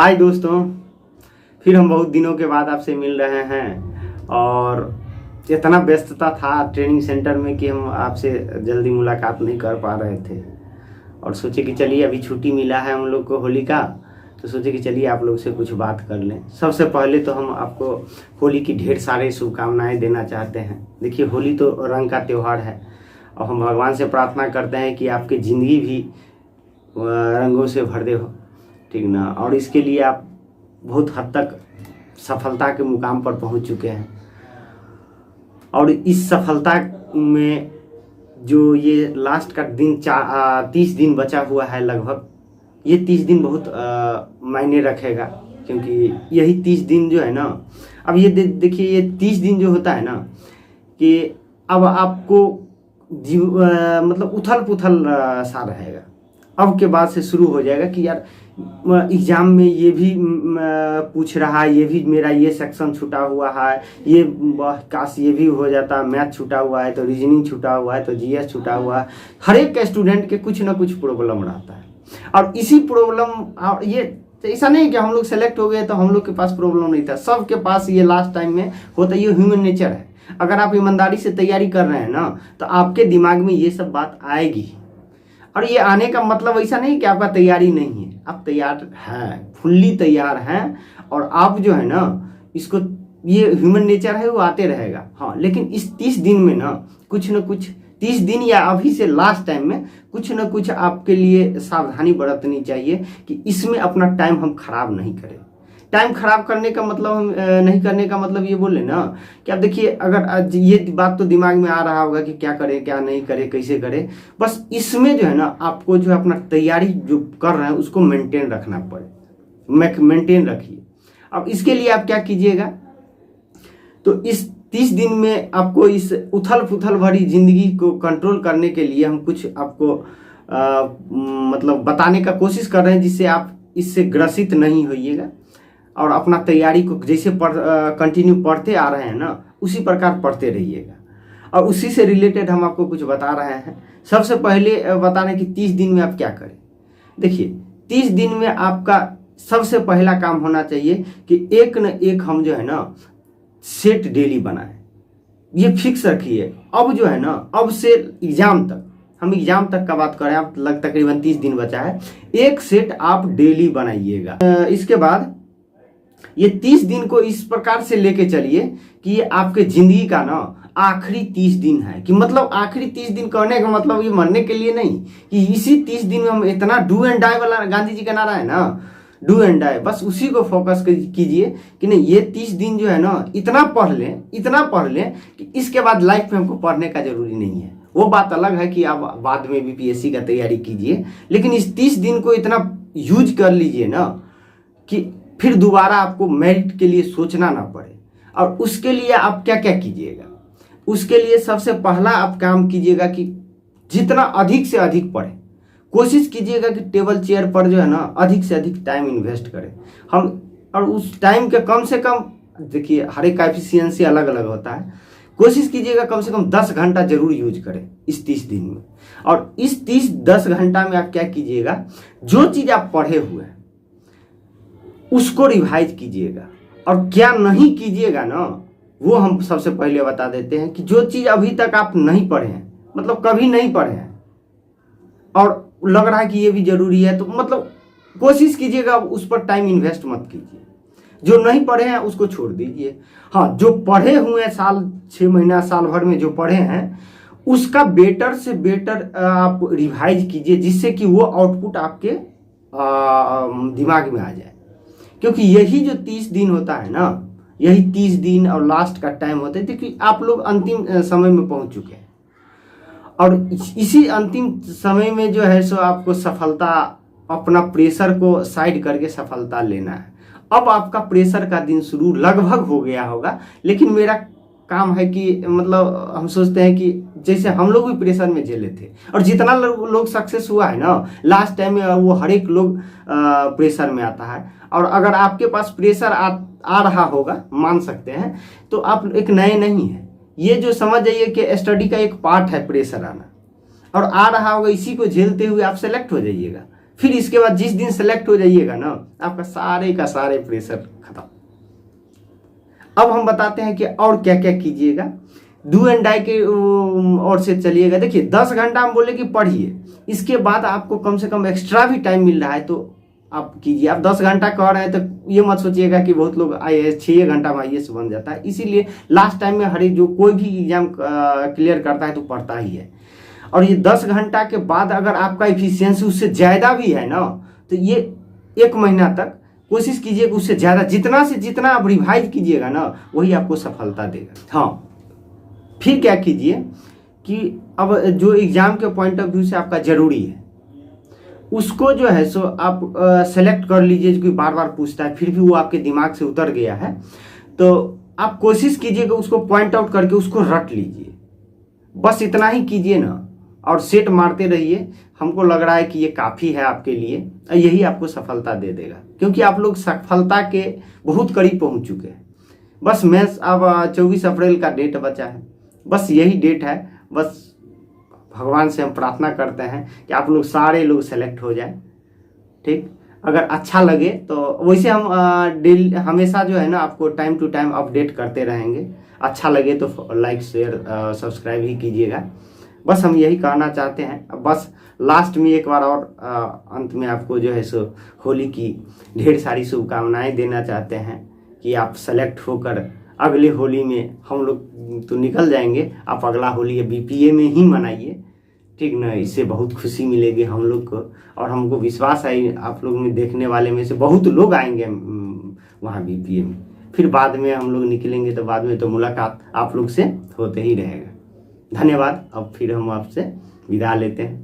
हाय दोस्तों, फिर हम बहुत दिनों के बाद आपसे मिल रहे हैं और इतना व्यस्तता था ट्रेनिंग सेंटर में कि हम आपसे जल्दी मुलाकात नहीं कर पा रहे थे। और सोचे कि चलिए अभी छुट्टी मिला है हम लोग को होली का, तो सोचे कि चलिए आप लोग से कुछ बात कर लें। सबसे पहले तो हम आपको होली की ढेर सारे शुभकामनाएं देना चाहते हैं। देखिए, होली तो रंग का त्यौहार है और हम भगवान से प्रार्थना करते हैं कि आपकी ज़िंदगी भी रंगों से भर दे हो, ठीक ना। और इसके लिए आप बहुत हद तक सफलता के मुकाम पर पहुंच चुके हैं और इस सफलता में जो ये लास्ट का दिन 30 दिन बचा हुआ है लगभग, ये 30 दिन बहुत मायने रखेगा, क्योंकि यही 30 दिन जो है ना, अब ये देखिए ये 30 दिन जो होता है ना कि अब आपको मतलब उथल पुथल सा रहेगा। अब के बाद से शुरू हो जाएगा कि यार एग्ज़ाम में ये भी पूछ रहा है, ये भी मेरा ये सेक्शन छूटा हुआ है, ये काश ये भी हो जाता, मैथ छूटा हुआ है तो रीजनिंग छूटा हुआ है तो जीएस छूटा हुआ है। हर एक स्टूडेंट के कुछ ना कुछ प्रॉब्लम रहता है और इसी प्रॉब्लम ये ऐसा नहीं कि हम लोग सेलेक्ट हो गए तो हम लोग के पास प्रॉब्लम नहीं था, सबके पास ये लास्ट टाइम में होता है। ये ह्यूमन नेचर है। अगर आप ईमानदारी से तैयारी कर रहे हैं ना तो आपके दिमाग में ये सब बात आएगी। और ये आने का मतलब ऐसा नहीं कि आपका तैयारी नहीं है, आप तैयार हैं, फुल्ली तैयार हैं। और आप जो है ना इसको, ये ह्यूमन नेचर है, वो आते रहेगा। हाँ, लेकिन इस 30 दिन में ना कुछ 30 दिन या अभी से लास्ट टाइम में कुछ न कुछ आपके लिए सावधानी बरतनी चाहिए कि इसमें अपना टाइम हम खराब नहीं करें। टाइम खराब करने का मतलब हम नहीं करने का मतलब ये बोले ना कि आप देखिए, अगर ये बात तो दिमाग में आ रहा होगा कि क्या करें क्या नहीं करें कैसे करें, बस इसमें जो है ना आपको जो है अपना तैयारी जो कर रहे हैं उसको मेंटेन रखना पड़े। मेंटेन रखिए। अब इसके लिए आप क्या कीजिएगा, तो इस 30 दिन में आपको इस उथल पुथल भरी जिंदगी को कंट्रोल करने के लिए हम कुछ आपको मतलब बताने का कोशिश कर रहे हैं, जिससे आप इससे ग्रसित नहीं होइएगा और अपना तैयारी को जैसे कंटिन्यू पढ़ते आ रहे हैं ना उसी प्रकार पढ़ते रहिएगा। और उसी से रिलेटेड हम आपको कुछ बता रहे हैं। सबसे पहले बता रहे हैं कि 30 दिन में आप क्या करें। देखिए, 30 दिन में आपका सबसे पहला काम होना चाहिए कि एक न एक हम जो है ना सेट डेली बनाएं। ये फिक्स रखिए। अब जो है ना, अब से एग्जाम तक, हम एग्जाम तक का बात करें, आप तकरीबन 30 दिन बचा है, एक सेट आप डेली बनाइएगा। इसके बाद ये 30 दिन को इस प्रकार से लेके चलिए कि ये आपके जिंदगी का ना आखिरी 30 दिन है। कि मतलब आखिरी 30 दिन कहने का मतलब ये मरने के लिए नहीं, कि इसी 30 दिन में हम इतना डू एंड डाई वाला गांधी जी का नारा है ना, डू एंड डाई, बस उसी को फोकस कीजिए कि नहीं ये 30 दिन जो है ना इतना पढ़ लें कि इसके बाद लाइफ में हमको पढ़ने का जरूरी नहीं है। वो बात अलग है कि आप बाद में भी पीएससी का तैयारी कीजिए, लेकिन इस 30 दिन को इतना यूज कर लीजिए ना कि फिर दोबारा आपको मेरिट के लिए सोचना ना पड़े। और उसके लिए आप क्या क्या कीजिएगा, उसके लिए सबसे पहला आप काम कीजिएगा कि जितना अधिक से अधिक पढ़ें। कोशिश कीजिएगा कि टेबल चेयर पर जो है ना अधिक से अधिक टाइम इन्वेस्ट करें हम। और उस टाइम के कम से कम, देखिए हर एक का एफिशिएंसी अलग अलग होता है, कोशिश कीजिएगा कम से कम 10 घंटा जरूर यूज करें इस 30 दिन में। और इस 10 घंटा में आप क्या कीजिएगा, जो चीज़ आप पढ़े हुए हैं उसको रिवाइज कीजिएगा। और क्या नहीं कीजिएगा ना वो हम सबसे पहले बता देते हैं कि जो चीज़ अभी तक आप नहीं पढ़े हैं, मतलब कभी नहीं पढ़े हैं और लग रहा है कि ये भी जरूरी है, तो मतलब कोशिश कीजिएगा उस पर टाइम इन्वेस्ट मत कीजिए। जो नहीं पढ़े हैं उसको छोड़ दीजिए। हाँ, जो पढ़े हुए हैं साल 6 महीना साल भर में जो पढ़े हैं उसका बेटर से बेटर आप रिवाइज कीजिए, जिससे कि वो आउटपुट आपके दिमाग में आ जाए। क्योंकि यही जो 30 दिन होता है ना, यही 30 दिन और लास्ट का टाइम होता है, क्योंकि आप लोग अंतिम समय में पहुंच चुके हैं और इसी अंतिम समय में जो है सो आपको सफलता, अपना प्रेशर को साइड करके सफलता लेना है। अब आपका प्रेशर का दिन शुरू लगभग हो गया होगा, लेकिन मेरा काम है कि मतलब हम सोचते हैं कि जैसे हम लोग भी प्रेशर में झेले थे और जितना लोग सक्सेस हुआ है ना लास्ट टाइम में, वो हर एक लोग प्रेशर में आता है। और अगर आपके पास प्रेशर आ रहा होगा, मान सकते हैं, तो आप एक नए नहीं है। ये जो समझ जाइए कि स्टडी का एक पार्ट है प्रेशर आना, और आ रहा होगा, इसी को झेलते हुए आप सेलेक्ट हो जाइएगा। फिर इसके बाद जिस दिन सेलेक्ट हो जाइएगा ना, आपका सारे का सारे प्रेशर खत्म। अब हम बताते हैं कि और क्या क्या कीजिएगा। डू एंड डाई के ओर से चलिएगा। देखिए 10 घंटा हम बोले कि पढ़िए, इसके बाद आपको कम से कम एक्स्ट्रा भी टाइम मिल रहा है तो आप कीजिए। आप 10 घंटा कह रहे हैं तो ये मत सोचिएगा कि बहुत लोग IAS 6 घंटा में IAS बन जाता है। इसीलिए लास्ट टाइम में हर जो कोई भी एग्जाम क्लियर करता है तो पढ़ता ही है। और ये 10 घंटा के बाद अगर आपका एफिशिएंसी उससे ज़्यादा भी है ना, तो ये 1 महीना तक कोशिश कीजिए कि उससे ज़्यादा जितना से जितना आप रिवाइज कीजिएगा ना, वही आपको सफलता देगा। हाँ, फिर क्या कीजिए कि अब जो एग्ज़ाम के पॉइंट ऑफ व्यू से आपका ज़रूरी है उसको जो है सो आप सेलेक्ट कर लीजिए। जो बार बार पूछता है फिर भी वो आपके दिमाग से उतर गया है, तो आप कोशिश कीजिए कि उसको पॉइंट आउट करके उसको रट लीजिए। बस इतना ही कीजिए ना, और सेट मारते रहिए। हमको लग रहा है कि ये काफ़ी है आपके लिए, यही आपको सफलता दे देगा, क्योंकि आप लोग सफलता के बहुत करीब पहुंच चुके हैं। बस मैं अब 24 अप्रैल का डेट बचा है, बस यही डेट है। बस भगवान से हम प्रार्थना करते हैं कि आप लोग सारे लोग सेलेक्ट हो जाए। ठीक, अगर अच्छा लगे तो वैसे हम डेली हमेशा जो है ना आपको टाइम टू टाइम अपडेट करते रहेंगे। अच्छा लगे तो लाइक शेयर सब्सक्राइब ही कीजिएगा। बस हम यही कहना चाहते हैं। बस लास्ट में एक बार और अंत में आपको जो है सो होली की ढेर सारी शुभकामनाएं देना चाहते हैं कि आप सेलेक्ट होकर अगले होली में, हम लोग तो निकल जाएंगे, आप अगला होली BPA में ही मनाइए। ठीक ना, इससे बहुत खुशी मिलेगी हम लोग को, और हमको विश्वास है आप लोग में देखने वाले में से बहुत लोग आएंगे वहाँ BPA में। फिर बाद में हम लोग निकलेंगे तो बाद में तो मुलाकात आप लोग से होते ही रहेगा। धन्यवाद। अब फिर हम आपसे विदा लेते हैं।